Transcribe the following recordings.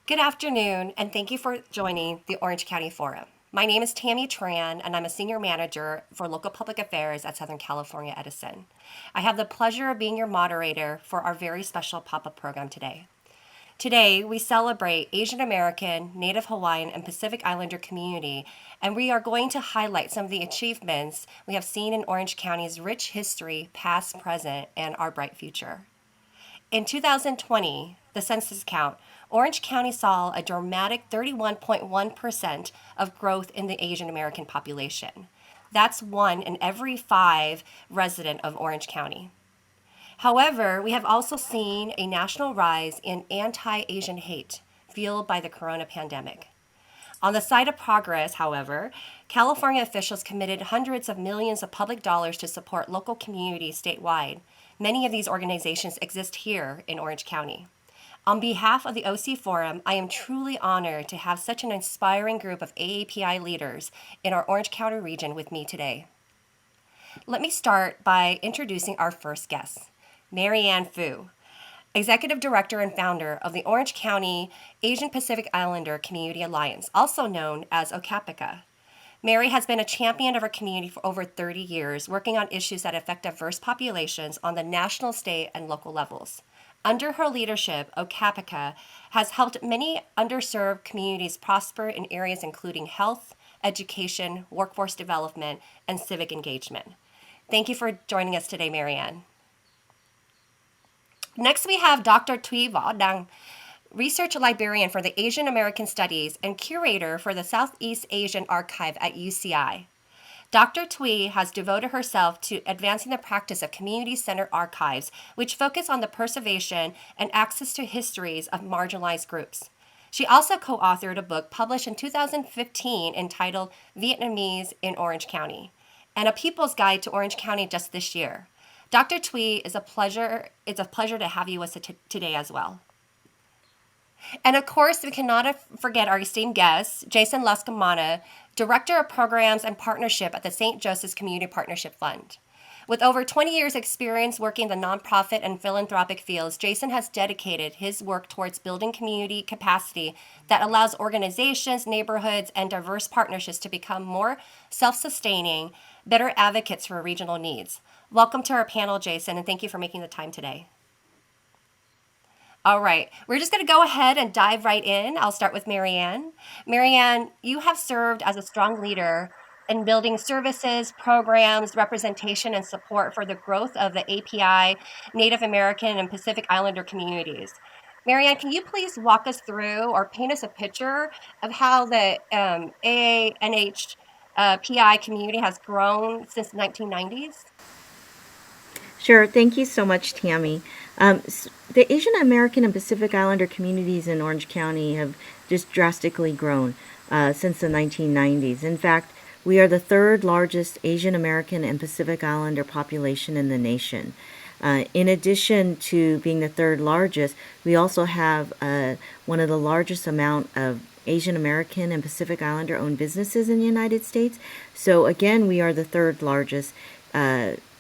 Good afternoon, and thank you for joining the Orange County Forum. My name is Tammy Tran, and I'm a Senior Manager for Local Public Affairs at Southern California Edison. I have the pleasure of being your moderator for our very special pop-up program today. Today, we celebrate Asian American, Native Hawaiian, and Pacific Islander community, and we are going to highlight some of the achievements we have seen in Orange County's rich history, past, present, and our bright future. In 2020, the census count, Orange County saw a dramatic 31.1% of growth in the Asian American population. That's one in every five resident of Orange County. However, we have also seen a national rise in anti-Asian hate fueled by the corona pandemic. On the side of progress, however, California officials committed hundreds of millions of public dollars to support local communities statewide. Many of these organizations exist here in Orange County. On behalf of the OC Forum, I am truly honored to have such an inspiring group of AAPI leaders in our Orange County region with me today. Let me start by introducing our first guest, Marianne Fu, Executive Director and founder of the Orange County Asian Pacific Islander Community Alliance, also known as OCAPICA. Mary has been a champion of her community for over 30 years, working on issues that affect diverse populations on the national, state, and local levels. Under her leadership, OCAPICA has helped many underserved communities prosper in areas including health, education, workforce development, and civic engagement. Thank you for joining us today, Marianne. Next, we have Dr. Tuiva, Research Librarian for the Asian American Studies and Curator for the Southeast Asian Archive at UCI. Dr. Tui has devoted herself to advancing the practice of community-centered archives, which focus on the preservation and access to histories of marginalized groups. She also co-authored a book published in 2015 entitled Vietnamese in Orange County, and a People's Guide to Orange County just this year. Dr. Tui, it's a pleasure to have you with us today as well. And of course, we cannot forget our esteemed guest, Jason Lescamana, Director of Programs and Partnership at the St. Joseph's Community Partnership Fund. With over 20 years' experience working in the nonprofit and philanthropic fields, Jason has dedicated his work towards building community capacity that allows organizations, neighborhoods, and diverse partnerships to become more self-sustaining, better advocates for regional needs. Welcome to our panel, Jason, and thank you for making the time today. All right, we're just going to go ahead and dive right in. I'll start with Marianne. Marianne, you have served as a strong leader in building services, programs, representation, and support for the growth of the API, Native American, and Pacific Islander communities. Marianne, can you please walk us through or paint us a picture of how the AANHPI community has grown since the 1990s? Sure. Thank you so much, Tammy. The Asian American and Pacific Islander communities in Orange County have just drastically grown since the 1990s. In fact, we are the third largest Asian American and Pacific Islander population in the nation. In addition to being the third largest, we also have one of the largest amount of Asian American and Pacific Islander owned businesses in the United States. So again, we are the third largest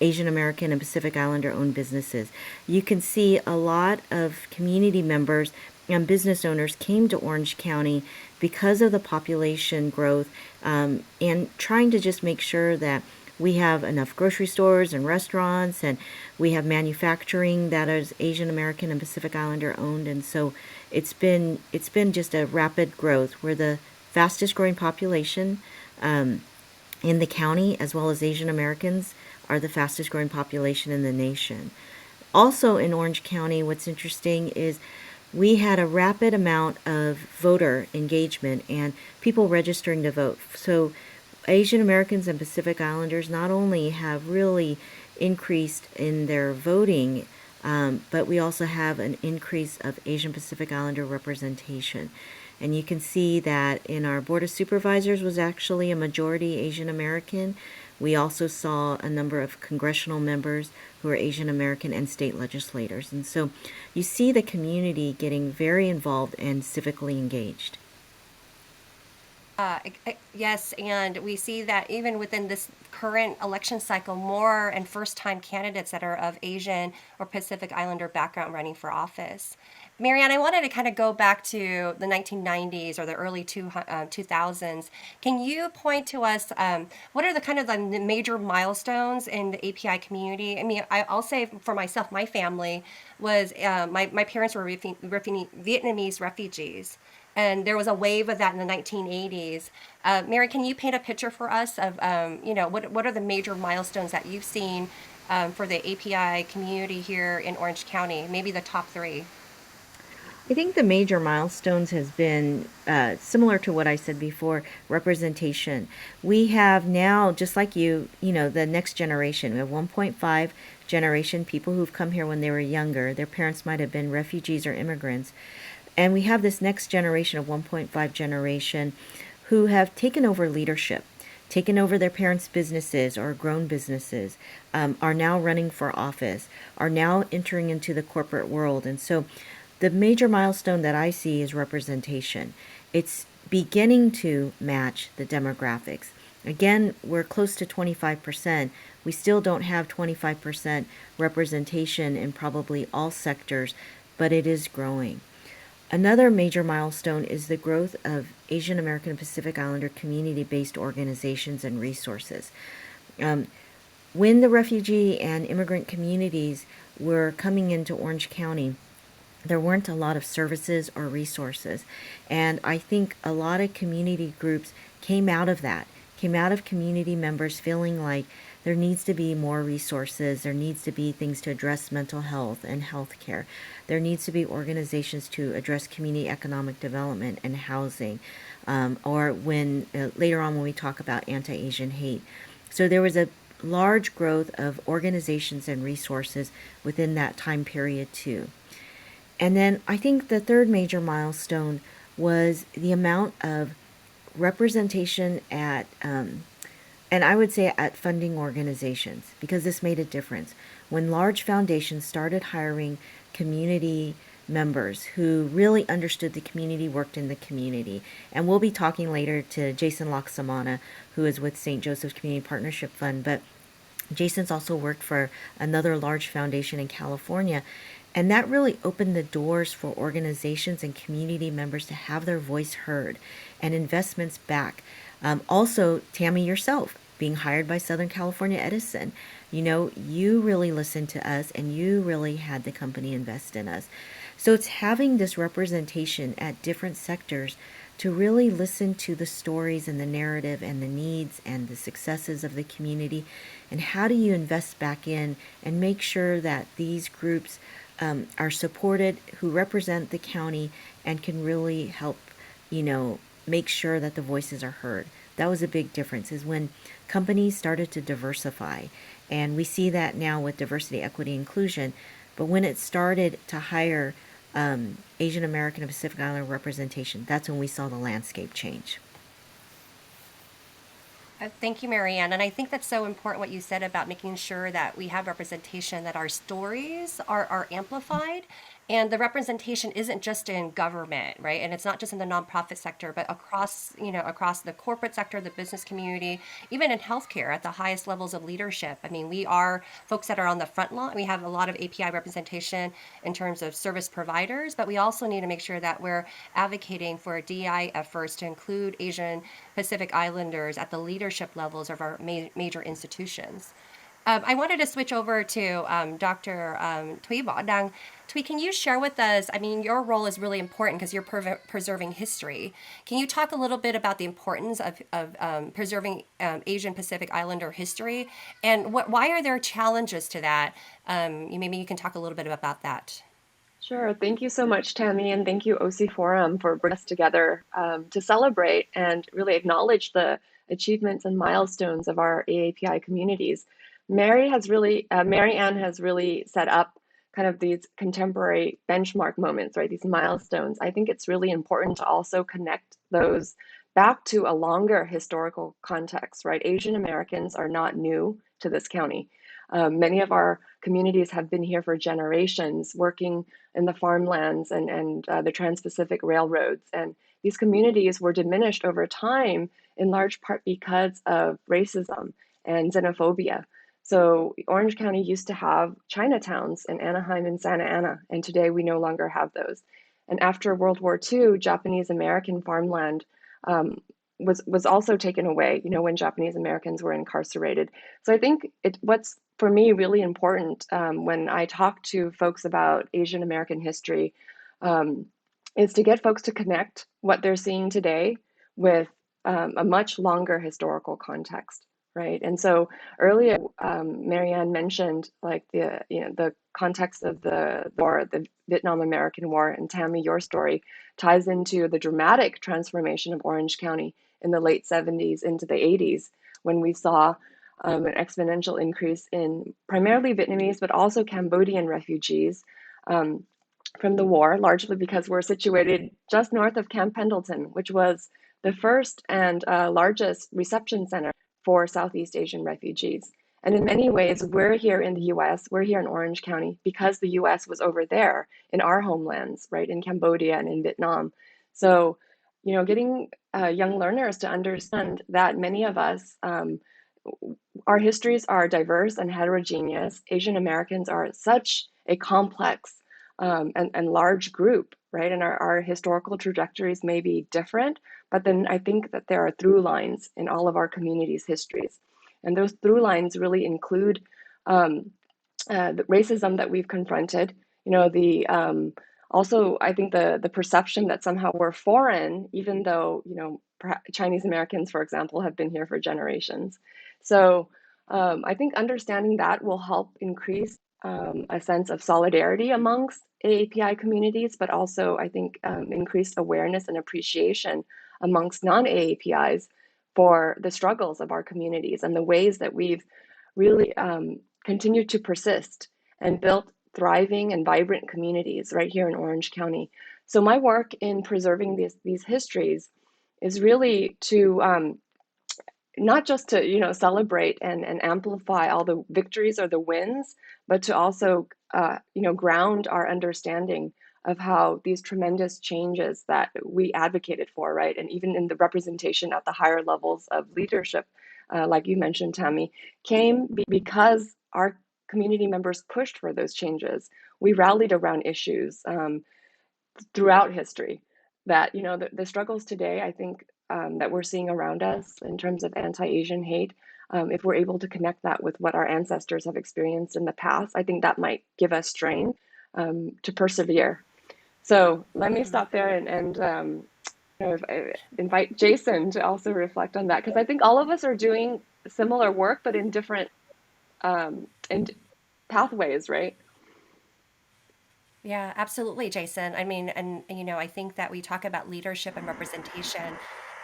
Asian American and Pacific Islander owned businesses. You can see a lot of community members and business owners came to Orange County because of the population growth and trying to just make sure that we have enough grocery stores and restaurants, and we have manufacturing that is Asian American and Pacific Islander owned. And so it's been just a rapid growth. We're the fastest growing population in the county, as well as Asian Americans are the fastest growing population in the nation. Also in Orange County, what's interesting is we had a rapid amount of voter engagement and people registering to vote. So Asian Americans and Pacific Islanders not only have really increased in their voting, but we also have an increase of Asian Pacific Islander representation. And you can see that in our Board of Supervisors was actually a majority Asian American. We also saw a number of congressional members who are Asian American and state legislators. And so you see the community getting very involved and civically engaged. Yes, and we see that even within this current election cycle, more and first-time candidates that are of Asian or Pacific Islander background running for office. Marianne, I wanted to kind of go back to the 1990s or the early 2000s. Can you point to us what are the kind of the major milestones in the API community? I mean, I'll say for myself, my family was my parents were Vietnamese refugees, and there was a wave of that in the 1980s. Mary, can you paint a picture for us of what are the major milestones that you've seen for the API community here in Orange County? Maybe the top three. I think the major milestones has been similar to what I said before, representation. We have now, just like you know, the next generation. We have 1.5 generation people who've come here when they were younger. Their parents might have been refugees or immigrants. And we have this next generation of 1.5 generation who have taken over leadership, taken over their parents' businesses or grown businesses, are now running for office, are now entering into the corporate world. And so the major milestone that I see is representation. It's beginning to match the demographics. Again, we're close to 25%. We still don't have 25% representation in probably all sectors, but it is growing. Another major milestone is the growth of Asian American and Pacific Islander community based organizations and resources. Um, when the refugee and immigrant communities were coming into Orange County, there weren't a lot of services or resources. And I think a lot of community groups came out of that, came out of community members feeling like there needs to be more resources, there needs to be things to address mental health and health care, there needs to be organizations to address community economic development and housing, or when later on when we talk about anti-Asian hate. So there was a large growth of organizations and resources within that time period too. And then I think the third major milestone was the amount of representation at, and I would say at funding organizations, because this made a difference. When large foundations started hiring community members who really understood the community, worked in the community. And we'll be talking later to Jason Lescamana, who is with St. Joseph's Community Partnership Fund, but Jason's also worked for another large foundation in California. And that really opened the doors for organizations and community members to have their voice heard and investments back. Also, Tammy yourself, being hired by Southern California Edison, you know, you really listened to us and you really had the company invest in us. So it's having this representation at different sectors to really listen to the stories and the narrative and the needs and the successes of the community, and how do you invest back in and make sure that these groups are supported, who represent the county and can really help, you know, make sure that the voices are heard. That was a big difference, is when companies started to diversify. And we see that now with diversity, equity, inclusion. But when it started to hire Asian American and Pacific Islander representation, that's when we saw the landscape change. Thank you, Marianne. And I think that's so important what you said about making sure that we have representation, that our stories are amplified. And the representation isn't just in government, right? And it's not just in the nonprofit sector, but across, across the corporate sector, the business community, even in healthcare at the highest levels of leadership. I mean, we are folks that are on the front line. We have a lot of API representation in terms of service providers, but we also need to make sure that we're advocating for DEI efforts to include Asian Pacific Islanders at the leadership levels of our major institutions. I wanted to switch over to Dr. Tuiva. Now, Tui, can you share with us? I mean, your role is really important because you're preserving history. Can you talk a little bit about the importance of preserving Asian Pacific Islander history, and why are there challenges to that? Maybe you can talk a little bit about that. Sure. Thank you so much, Tammy, and thank you, OC Forum, for bringing us together to celebrate and really acknowledge the achievements and milestones of our AAPI communities. Marianne has really set up kind of these contemporary benchmark moments, right? These milestones. I think it's really important to also connect those back to a longer historical context, right? Asian Americans are not new to this county. Many of our communities have been here for generations, working in the farmlands and the Trans-Pacific railroads. And these communities were diminished over time, in large part because of racism and xenophobia. So Orange County used to have Chinatowns in Anaheim and Santa Ana, and today we no longer have those. And after World War II, Japanese American farmland um, was also taken away, when Japanese Americans were incarcerated. So I think what's for me really important when I talk to folks about Asian American history um, is to get folks to connect what they're seeing today with a much longer historical context, right? And so earlier, Marianne mentioned like the context of the war, the Vietnam American War, and Tammy, your story ties into the dramatic transformation of Orange County in the late 70s into the 80s when we saw an exponential increase in primarily Vietnamese, but also Cambodian refugees um, from the war, largely because we're situated just north of Camp Pendleton, which was the first and largest reception center for Southeast Asian refugees. And in many ways, we're here in the US, we're here in Orange County because the US was over there in our homelands, right, in Cambodia and in Vietnam. So, getting young learners to understand that many of us, our histories are diverse and heterogeneous. Asian Americans are such a complex and large group, right? And our historical trajectories may be different, but then I think that there are through lines in all of our communities' histories. And those through lines really include the racism that we've confronted, the also, I think the perception that somehow we're foreign, even though, Chinese Americans, for example, have been here for generations. So I think understanding that will help increase a sense of solidarity amongst AAPI communities, but also I think increased awareness and appreciation amongst non-AAPIs for the struggles of our communities and the ways that we've really continued to persist and built thriving and vibrant communities right here in Orange County. So my work in preserving these histories is really to not just to celebrate and amplify all the victories or the wins, but to also ground our understanding of how these tremendous changes that we advocated for, right, and even in the representation at the higher levels of leadership, like you mentioned, Tammy, came because our community members pushed for those changes. We rallied around issues throughout history that the struggles today, I think, that we're seeing around us in terms of anti-Asian hate, if we're able to connect that with what our ancestors have experienced in the past, I think that might give us strength to persevere. So let me stop there and invite Jason to also reflect on that, because I think all of us are doing similar work, but in different and pathways, right? Yeah, absolutely, Jason. I mean, and I think that we talk about leadership and representation.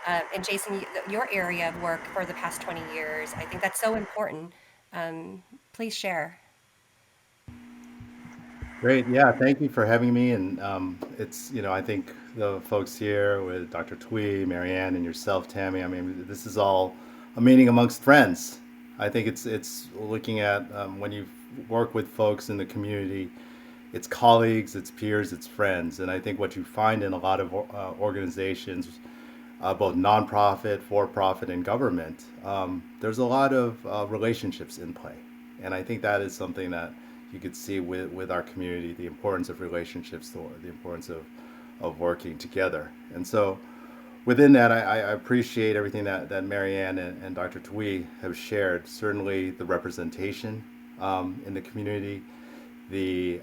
And Jason, your area of work for the past 20 years, I think that's so important. Please share. Great. Yeah. Thank you for having me. And I think the folks here with Dr. Twee, Marianne, and yourself, Tammy, I mean, this is all a meeting amongst friends. I think it's looking at when you work with folks in the community, it's colleagues, it's peers, it's friends. And I think what you find in a lot of organizations, both nonprofit, for profit, and government, there's a lot of relationships in play. And I think that is something that you could see with our community, the importance of relationships, the importance of working together. And so within that, I appreciate everything that Marianne and Dr. Twee have shared. Certainly the representation in the community, the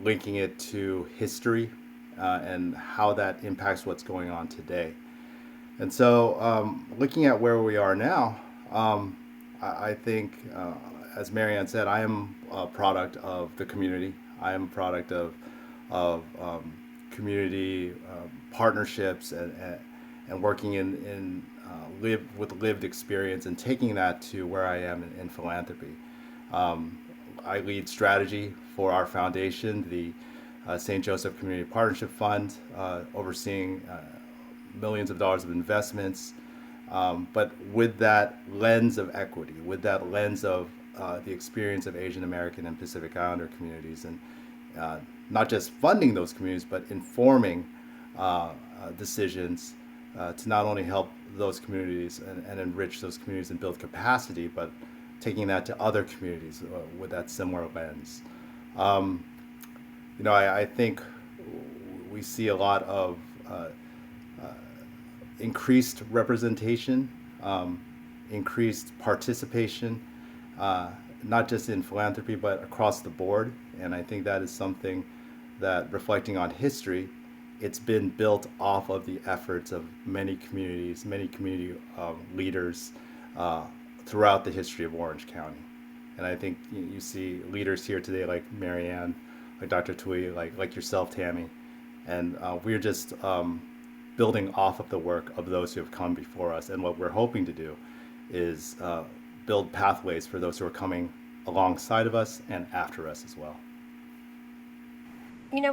linking it to history and how that impacts what's going on today. And so looking at where we are now, I think, as Marianne said, I am a product of the community. I am a product of community partnerships and working in with lived experience and taking that to where I am in philanthropy. I lead strategy for our foundation, the St. Joseph Community Partnership Fund, overseeing millions of dollars of investments, but with that lens of equity, with that lens of the experience of Asian American and Pacific Islander communities, and not just funding those communities, but informing decisions to not only help those communities and enrich those communities and build capacity, but taking that to other communities with that similar lens. Um, I think we see a lot of increased representation, um, increased participation, not just in philanthropy, but across the board. And I think that is something that, reflecting on history, it's been built off of the efforts of many communities, many community leaders uh, throughout the history of Orange County. And I think you see leaders here today like Marianne, like Dr. Tui, like yourself, Tammy, and we're just building off of the work of those who have come before us. And what we're hoping to do is build pathways for those who are coming alongside of us and after us as well.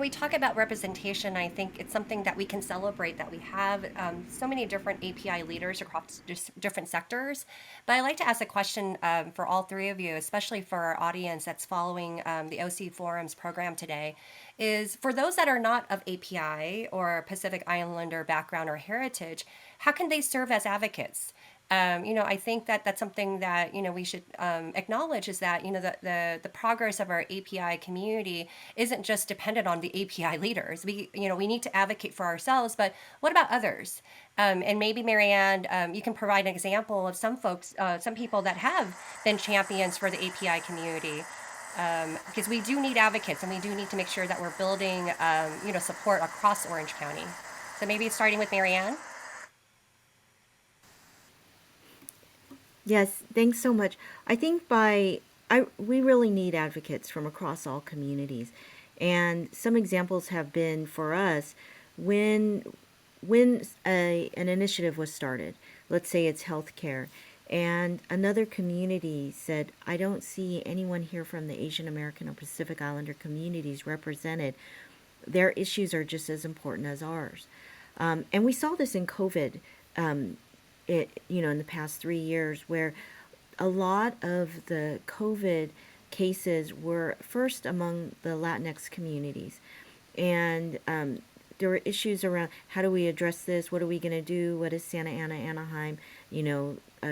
We talk about representation. I think it's something that we can celebrate, that we have so many different API leaders across different sectors. But I like to ask a question for all three of you, especially for our audience that's following the OC Forum's program today, is for those that are not of API or Pacific Islander background or heritage, how can they serve as advocates? I think that that's something that we should acknowledge, is that the progress of our API community isn't just dependent on the API leaders. We need to advocate for ourselves, but what about others? And maybe Marianne, you can provide an example of some folks, some people that have been champions for the API community. Because we do need advocates, and we do need to make sure that we're building, support across Orange County. So maybe starting with Marianne. Yes, thanks so much. I think we really need advocates from across all communities. And some examples have been for us when an initiative was started, let's say it's healthcare, and another community said, I don't see anyone here from the Asian American or Pacific Islander communities represented. Their issues are just as important as ours. And we saw this in COVID. In the past 3 years, where a lot of the COVID cases were first among the Latinx communities. And there were issues around, how do we address this? What are we going to do? What is Santa Ana, Anaheim,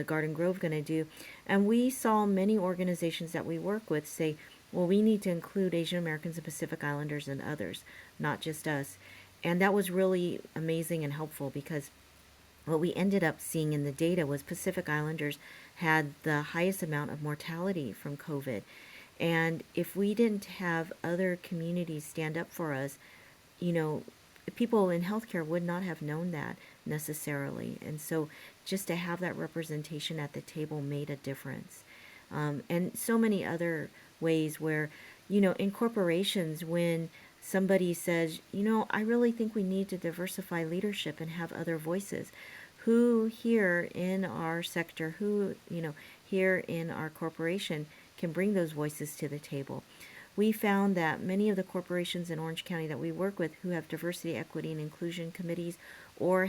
Garden Grove going to do? And we saw many organizations that we work with say, well, we need to include Asian Americans and Pacific Islanders and others, not just us. And that was really amazing and helpful, because what we ended up seeing in the data was Pacific Islanders had the highest amount of mortality from COVID. And if we didn't have other communities stand up for us, people in healthcare would not have known that necessarily. And so just to have that representation at the table made a difference. And so many other ways where, in corporations, when somebody says, I really think we need to diversify leadership and have other voices. Who here in our sector, here in our corporation can bring those voices to the table? We found that many of the corporations in Orange County that we work with who have diversity, equity, and inclusion committees, or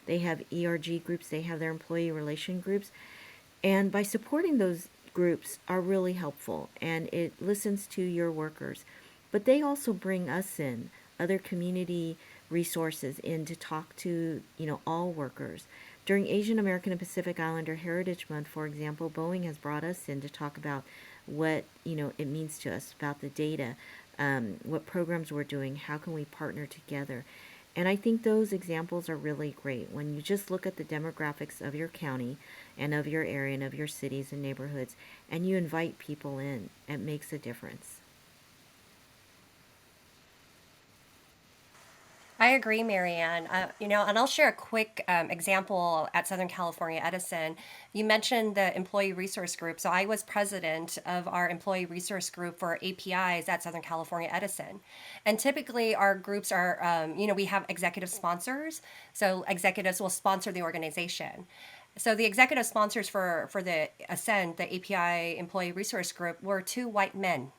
they have ERG groups, they have their employee relation groups, and by supporting those groups are really helpful, and it listens to your workers. But they also bring us in, other community resources, in to talk to, all workers. During Asian American and Pacific Islander Heritage Month, for example, Boeing has brought us in to talk about what, it means to us, about the data, what programs we're doing, how can we partner together. And I think those examples are really great. When you just look at the demographics of your county and of your area and of your cities and neighborhoods, and you invite people in, it makes a difference. I agree, Marianne. And I'll share a quick example at Southern California Edison. You mentioned the employee resource group. So I was president of our employee resource group for APIs at Southern California Edison. And typically our groups are, we have executive sponsors. So executives will sponsor the organization. So the executive sponsors for the Ascend, the API employee resource group, were two white men.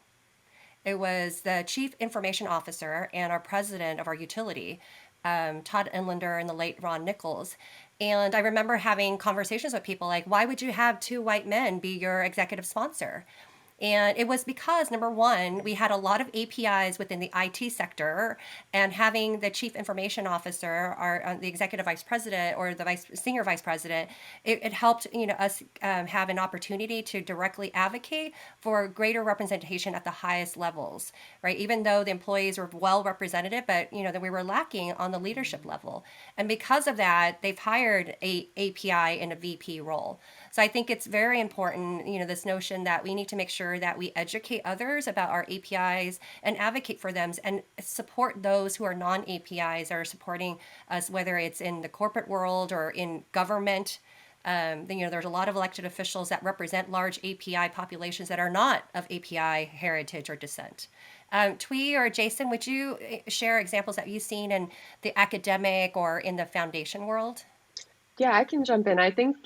It was the chief information officer and our president of our utility, Todd Inlander and the late Ron Nichols. And I remember having conversations with people like, why would you have two white men be your executive sponsor? And it was because, number one, we had a lot of APIs within the IT sector, and having the chief information officer, or the executive vice president, or the senior vice president, it helped us have an opportunity to directly advocate for greater representation at the highest levels, right? Even though the employees were well represented, but that we were lacking on the leadership level, and because of that, they've hired a API in a VP role. So I think it's very important, this notion that we need to make sure that we educate others about our APIs and advocate for them and support those who are non-APIs or supporting us, whether it's in the corporate world or in government. There's a lot of elected officials that represent large API populations that are not of API heritage or descent. Twee or Jason, would you share examples that you've seen in the academic or in the foundation world? Yeah, I can jump in. I think,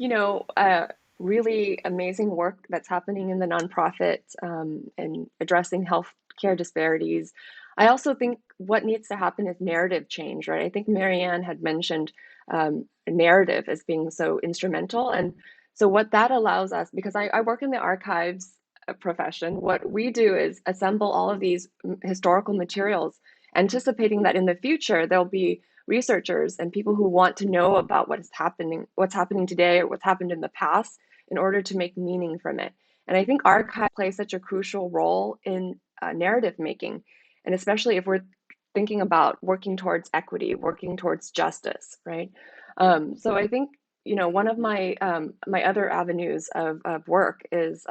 really amazing work that's happening in the nonprofit and addressing healthcare disparities. I also think what needs to happen is narrative change, right? I think Marianne had mentioned narrative as being so instrumental. And so what that allows us, because I work in the archives profession, what we do is assemble all of these historical materials, anticipating that in the future there'll be researchers and people who want to know about what's happening today or what's happened in the past in order to make meaning from it. And I think archive plays such a crucial role in narrative making, and especially if we're thinking about working towards equity, working towards justice, right? So I think one of my other avenues of work is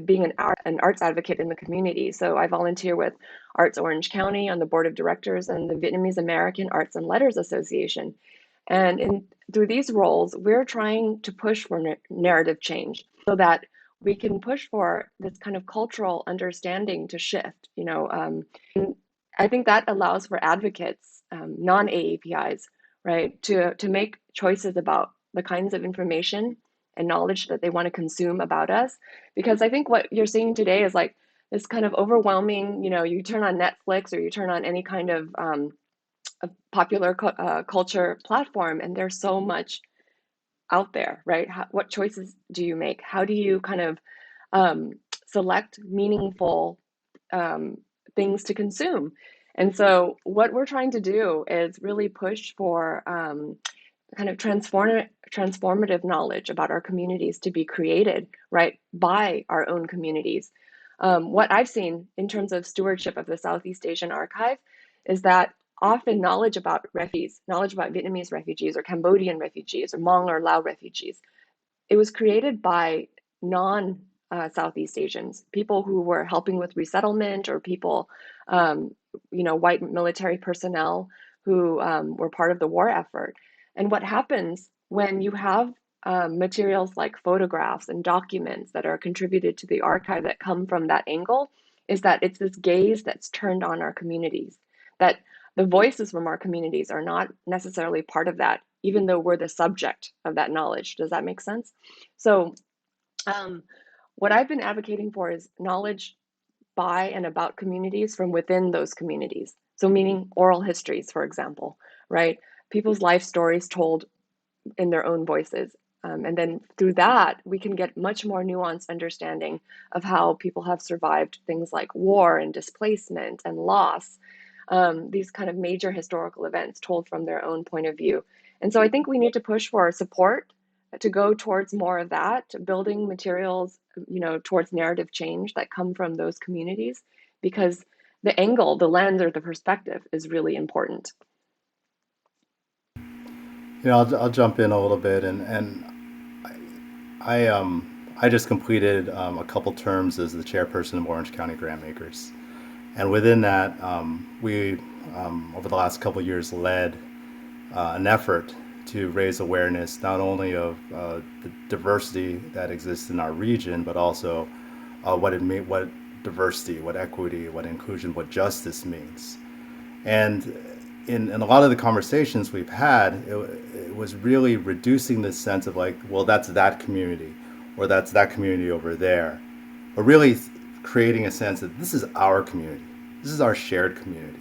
being an arts advocate in the community. So I volunteer with Arts Orange County on the board of directors and the Vietnamese American Arts and Letters Association. And through these roles, we're trying to push for narrative change so that we can push for this kind of cultural understanding to shift. I think that allows for advocates, non-AAPIs, right, to make choices about the kinds of information and knowledge that they want to consume about us. Because I think what you're seeing today is like this kind of overwhelming, you turn on Netflix or you turn on any kind of a popular culture platform, and there's so much out there, right? What choices do you make? How do you kind of select meaningful things to consume? And so what we're trying to do is really push for kind of transformative knowledge about our communities to be created, right, by our own communities. What I've seen in terms of stewardship of the Southeast Asian Archive is that often knowledge about refugees, knowledge about Vietnamese refugees or Cambodian refugees or Hmong or Lao refugees, it was created by non Southeast Asians, people who were helping with resettlement or people, white military personnel who were part of the war effort. And what happens when you have materials like photographs and documents that are contributed to the archive that come from that angle is that it's this gaze that's turned on our communities, that the voices from our communities are not necessarily part of that, even though we're the subject of that knowledge. Does that make sense? So what I've been advocating for is knowledge by and about communities from within those communities. So meaning oral histories, for example, right? People's life stories told in their own voices. And then through that, we can get much more nuanced understanding of how people have survived things like war and displacement and loss, these kind of major historical events told from their own point of view. And so I think we need to push for support to go towards more of that, building materials, towards narrative change that come from those communities, because the angle, the lens, or the perspective is really important. I'll jump in a little bit, and I just completed a couple terms as the chairperson of Orange County Grantmakers, and within that, we over the last couple of years led an effort to raise awareness not only of the diversity that exists in our region, but also what diversity, what equity, what inclusion, what justice means. And in a lot of the conversations we've had, it was really reducing this sense of like, well, that's that community, or that's that community over there, but really creating a sense that this is our community, this is our shared community.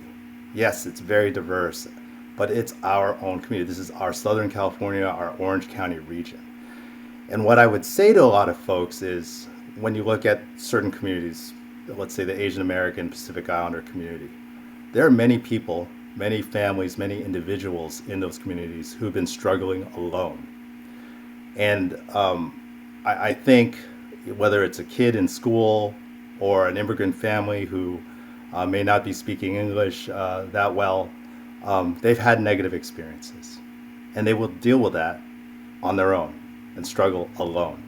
Yes, it's very diverse, but it's our own community. This is our Southern California, our Orange County region. And what I would say to a lot of folks is, when you look at certain communities, let's say the Asian American Pacific Islander community, there are many people, many families, many individuals in those communities who've been struggling alone. And I think whether it's a kid in school or an immigrant family who may not be speaking English that well, they've had negative experiences. And they will deal with that on their own and struggle alone.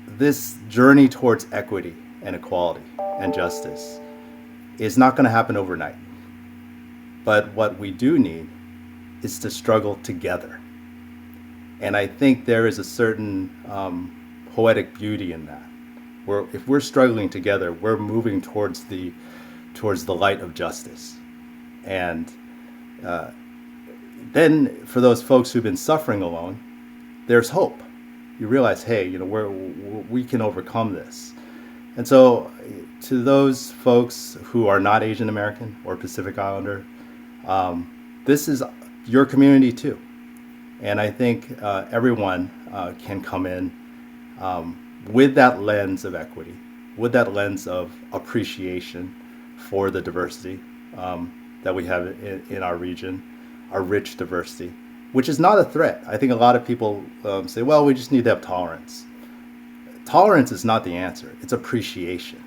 This journey towards equity and equality and justice is not going to happen overnight. But what we do need is to struggle together. And I think there is a certain poetic beauty in that. If we're struggling together, we're moving towards the light of justice. And then for those folks who've been suffering alone, there's hope. You realize, hey, we can overcome this. And so to those folks who are not Asian American or Pacific Islander, this is your community too. And I think everyone can come in with that lens of equity, with that lens of appreciation for the diversity that we have in our region, our rich diversity, which is not a threat. I think a lot of people say, well, we just need to have tolerance. Tolerance is not the answer. It's appreciation.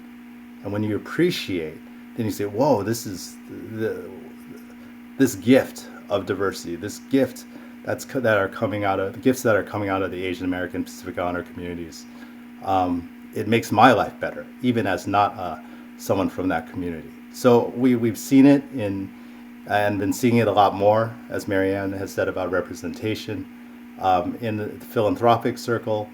And when you appreciate, then you say, whoa, this is this gift of diversity, this gift gifts that are coming out of the Asian American Pacific Islander communities. It makes my life better, even as not someone from that community. So we've seen it and been seeing it a lot more, as Marianne has said, about representation. In the philanthropic circle,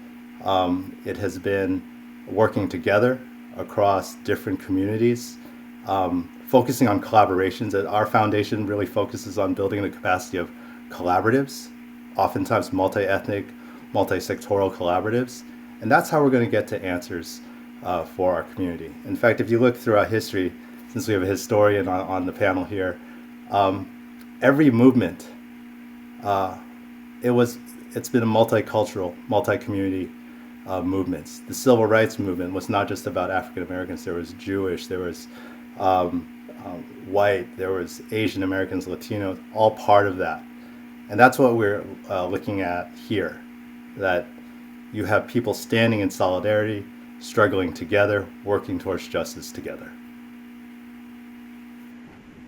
it has been working together across different communities, focusing on collaborations. Our foundation really focuses on building the capacity of collaboratives, oftentimes multi-ethnic, multi-sectoral collaboratives. And that's how we're going to get to answers for our community. In fact, if you look throughout history, since we have a historian on the panel here, every movement, it's been a multicultural, multi-community movements. The civil rights movement was not just about African Americans. There was Jewish, there was white, there was Asian Americans, Latinos, all part of that. And that's what we're looking at here, that you have people standing in solidarity, struggling together, working towards justice together.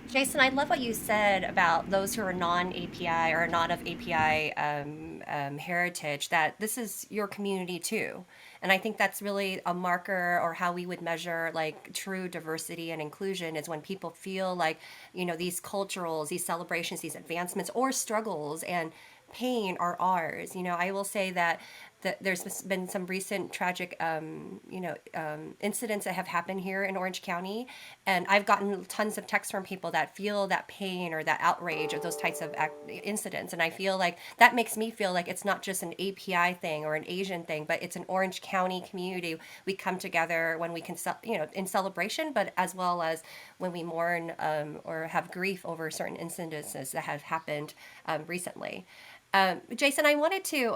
Jason, I love what you said about those who are non-API or not of API heritage, that this is your community too. And I think that's really a marker, or how we would measure like true diversity and inclusion, is when people feel like, these culturals, these celebrations, these advancements or struggles and pain are ours. I will say that there's been some recent tragic, incidents that have happened here in Orange County, and I've gotten tons of texts from people that feel that pain or that outrage of those types of incidents, and I feel like that makes me feel like it's not just an API thing or an Asian thing, but it's an Orange County community. We come together when we can, in celebration, but as well as when we mourn or have grief over certain incidences that have happened recently. Jason, I wanted to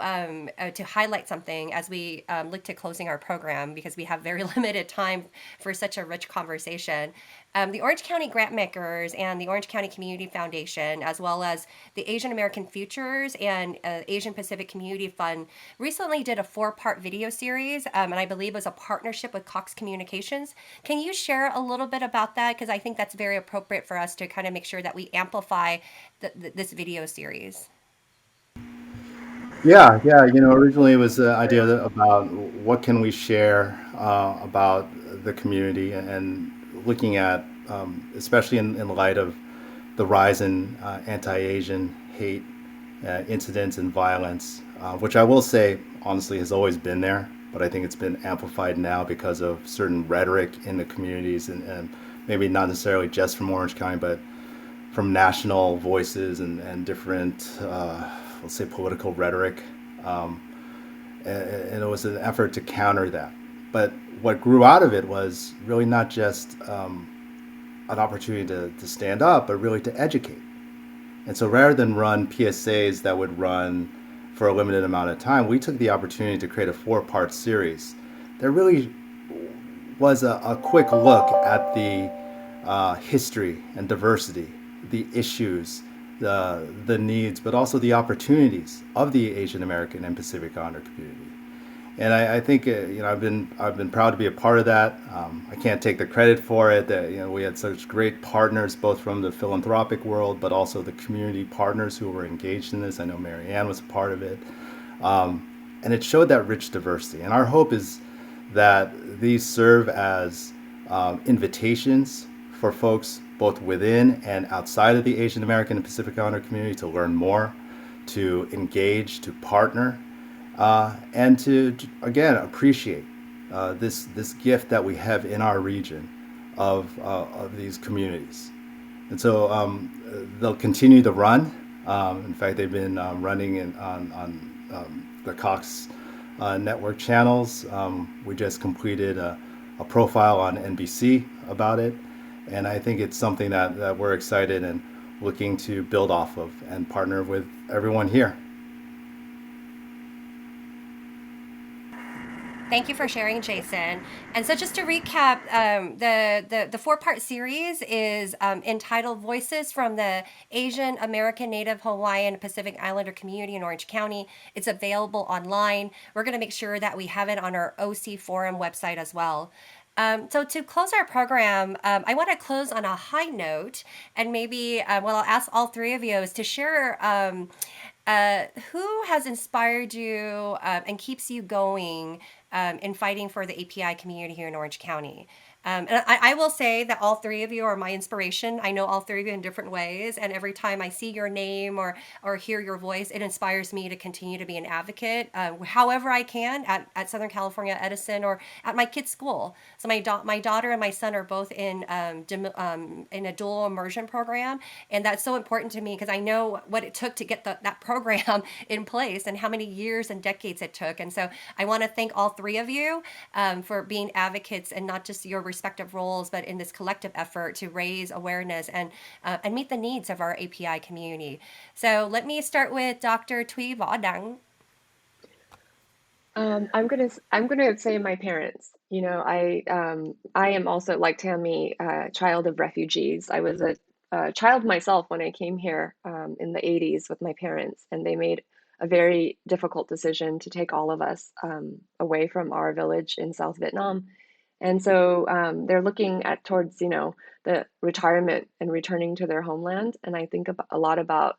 highlight something as we look to closing our program, because we have very limited time for such a rich conversation. The Orange County Grantmakers and the Orange County Community Foundation, as well as the Asian American Futures and Asian Pacific Community Fund, recently did a 4-part video series, and I believe it was a partnership with Cox Communications. Can you share a little bit about that? Because I think that's very appropriate for us to kind of make sure that we amplify this video series. Yeah. Originally it was the idea about what can we share about the community, and looking at, especially in light of the rise in anti-Asian hate incidents and violence, which I will say honestly has always been there, but I think it's been amplified now because of certain rhetoric in the communities, and maybe not necessarily just from Orange County, but from national voices and different, let's say, political rhetoric. And it was an effort to counter that. But what grew out of it was really not just an opportunity to stand up, but really to educate. And so rather than run PSAs that would run for a limited amount of time, we took the opportunity to create a 4-part series that really was a quick look at the history and diversity, the issues, the needs, but also the opportunities of the Asian American and Pacific Islander community. And I think I've been proud to be a part of that. I can't take the credit for it. That we had such great partners, both from the philanthropic world, but also the community partners who were engaged in this. I know Marianne was a part of it, and it showed that rich diversity. And our hope is that these serve as invitations for folks both within and outside of the Asian American and Pacific Islander community to learn more, to engage, to partner, and to again appreciate this gift that we have in our region of these communities. And so they'll continue to run. In fact, they've been running on the Cox network channels. We just completed a profile on NBC about it, and I think it's something that we're excited and looking to build off of and partner with everyone here. Thank you for sharing, Jason. And so, just to recap, the 4-part series is entitled "Voices from the Asian American, Native Hawaiian, Pacific Islander Community in Orange County." It's available online. We're going to make sure that we have it on our OC Forum website as well. So to close our program, I want to close on a high note, and maybe I'll ask all three of you is to share who has inspired you and keeps you going in fighting for the API community here in Orange County. And I will say that all three of you are my inspiration. I know all three of you in different ways, and every time I see your name or hear your voice, it inspires me to continue to be an advocate, however I can at Southern California Edison or at my kids' school. So my daughter and my son are both in a dual immersion program, and that's so important to me because I know what it took to get that program in place and how many years and decades it took. And so I want to thank all three of you for being advocates and not just your respective roles, but in this collective effort to raise awareness and meet the needs of our API community. So let me start with Dr. Tuiva. I'm gonna say my parents. I am also like Tammy, a child of refugees. I was a child myself when I came here in the 80s with my parents, and they made a very difficult decision to take all of us away from our village in South Vietnam. And so they're looking at towards, the retirement and returning to their homeland. And I think a lot about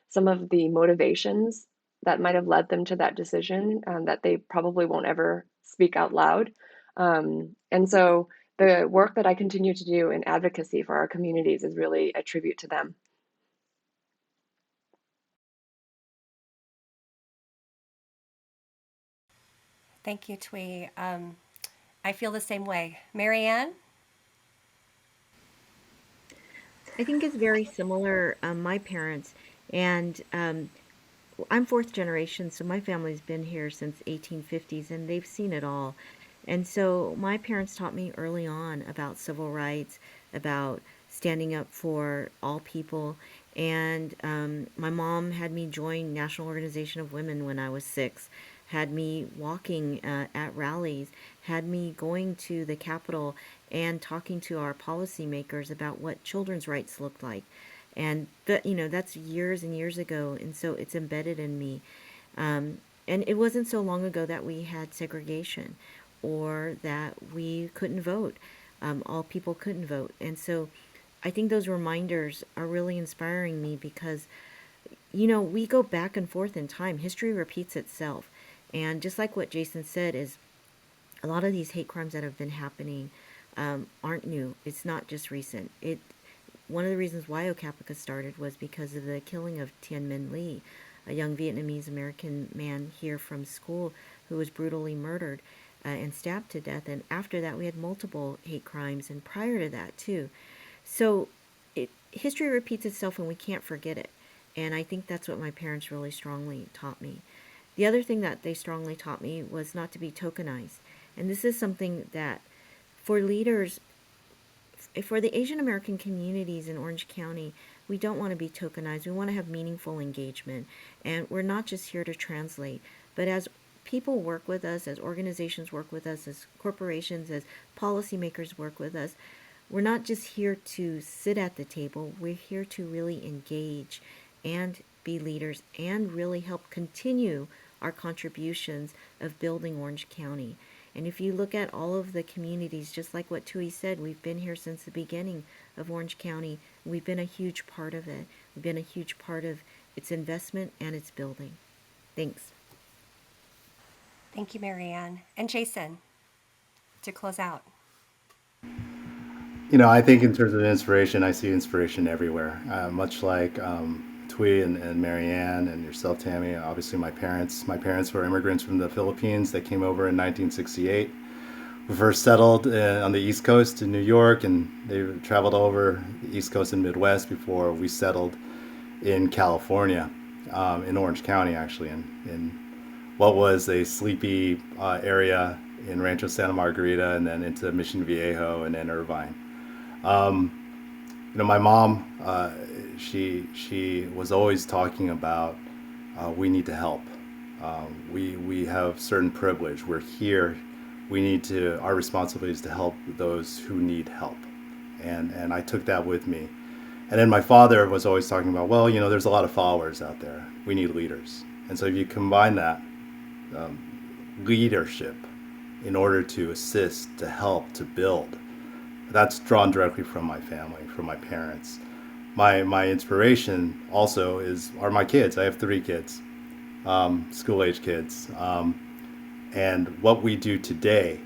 some of the motivations that might have led them to that decision that they probably won't ever speak out loud. And so the work that I continue to do in advocacy for our communities is really a tribute to them. Thank you, Twee. I feel the same way. Marianne? I think it's very similar. My parents, and I'm fourth generation, so my family's been here since 1850s, and they've seen it all. And so my parents taught me early on about civil rights, about standing up for all people. And my mom had me join National Organization of Women when I was 6, had me walking at rallies, had me going to the Capitol and talking to our policymakers about what children's rights looked like. And that's years and years ago, and so it's embedded in me. And it wasn't so long ago that we had segregation or that we couldn't vote. All people couldn't vote. And so I think those reminders are really inspiring me because, we go back and forth in time. History repeats itself. And just like what Jason said, is a lot of these hate crimes that have been happening aren't new. It's not just recent. One of the reasons why Okapica started was because of the killing of Tien Minh Le, a young Vietnamese American man here from school who was brutally murdered and stabbed to death. And after that, we had multiple hate crimes, and prior to that, too. So history repeats itself, and we can't forget it. And I think that's what my parents really strongly taught me. The other thing that they strongly taught me was not to be tokenized. And this is something that for leaders, for the Asian American communities in Orange County, we don't want to be tokenized. We want to have meaningful engagement. And we're not just here to translate, but as people work with us, as organizations work with us, as corporations, as policymakers work with us, we're not just here to sit at the table. We're here to really engage and be leaders and really help continue our contributions of building Orange County. And if you look at all of the communities, just like what Tui said, we've been here since the beginning of Orange County. We've been a huge part of it. We've been a huge part of its investment and its building. Thanks. Thank you, Marianne. And Jason, to close out. I think in terms of inspiration, I see inspiration everywhere. Much like Tui and Marianne and yourself, Tammy. Obviously, my parents were immigrants from the Philippines. They came over in 1968. We first settled on the East Coast in New York, and they traveled over the East Coast and Midwest before we settled in California, in Orange County, actually, in what was a sleepy area in Rancho Santa Margarita, and then into Mission Viejo and then Irvine. My mom, she was always talking about we need to help. We have certain privilege. We're here. Our responsibility is to help those who need help. And I took that with me. And then my father was always talking about, well, there's a lot of followers out there. We need leaders. And so if you combine that leadership in order to assist, to help, to build, that's drawn directly from my family, from my parents. My inspiration also are my kids. I have 3 kids, school-age kids. And what we do today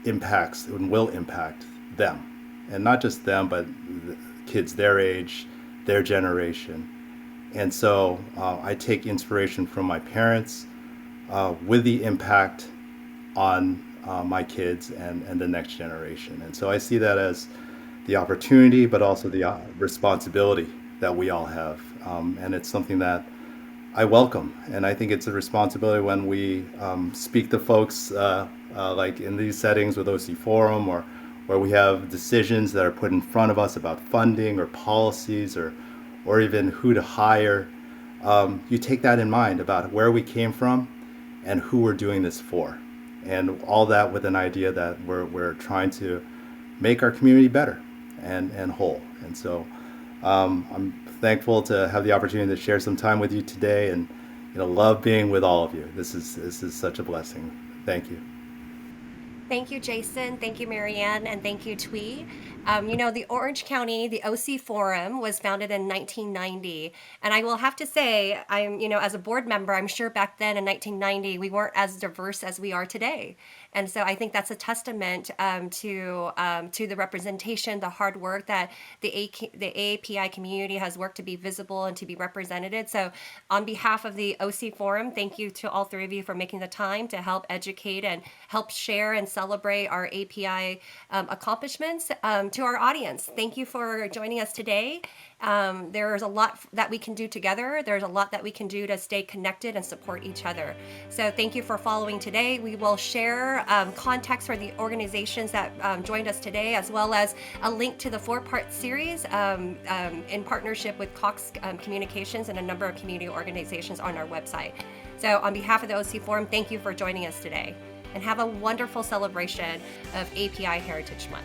impacts and will impact them. And not just them, but the kids their age, their generation. And so I take inspiration from my parents with the impact on my kids and the next generation. And so I see that as the opportunity, but also the responsibility that we all have. And it's something that I welcome. And I think it's a responsibility when we speak to folks like in these settings with OC Forum, or where we have decisions that are put in front of us about funding or policies or even who to hire. You take that in mind about where we came from and who we're doing this for. And all that with an idea that we're trying to make our community better and whole. And so I'm thankful to have the opportunity to share some time with you today, and love being with all of you. This is such a blessing. Thank you. Thank you, Jason. Thank you, Marianne. And thank you, Twee. The Orange County, the OC Forum was founded in 1990. And I will have to say, as a board member, I'm sure back then in 1990, we weren't as diverse as we are today. And so I think that's a testament to the representation, the hard work that the AAPI community has worked to be visible and to be represented. So on behalf of the OC Forum, thank you to all 3 of you for making the time to help educate and help share and celebrate our API accomplishments. To our audience, thank you for joining us today. There's a lot that we can do together. There's a lot that we can do to stay connected and support each other. So thank you for following today. We will share contacts for the organizations that joined us today, as well as a link to the 4-part series in partnership with Cox Communications and a number of community organizations on our website. So on behalf of the OC Forum, thank you for joining us today, and have a wonderful celebration of API Heritage Month.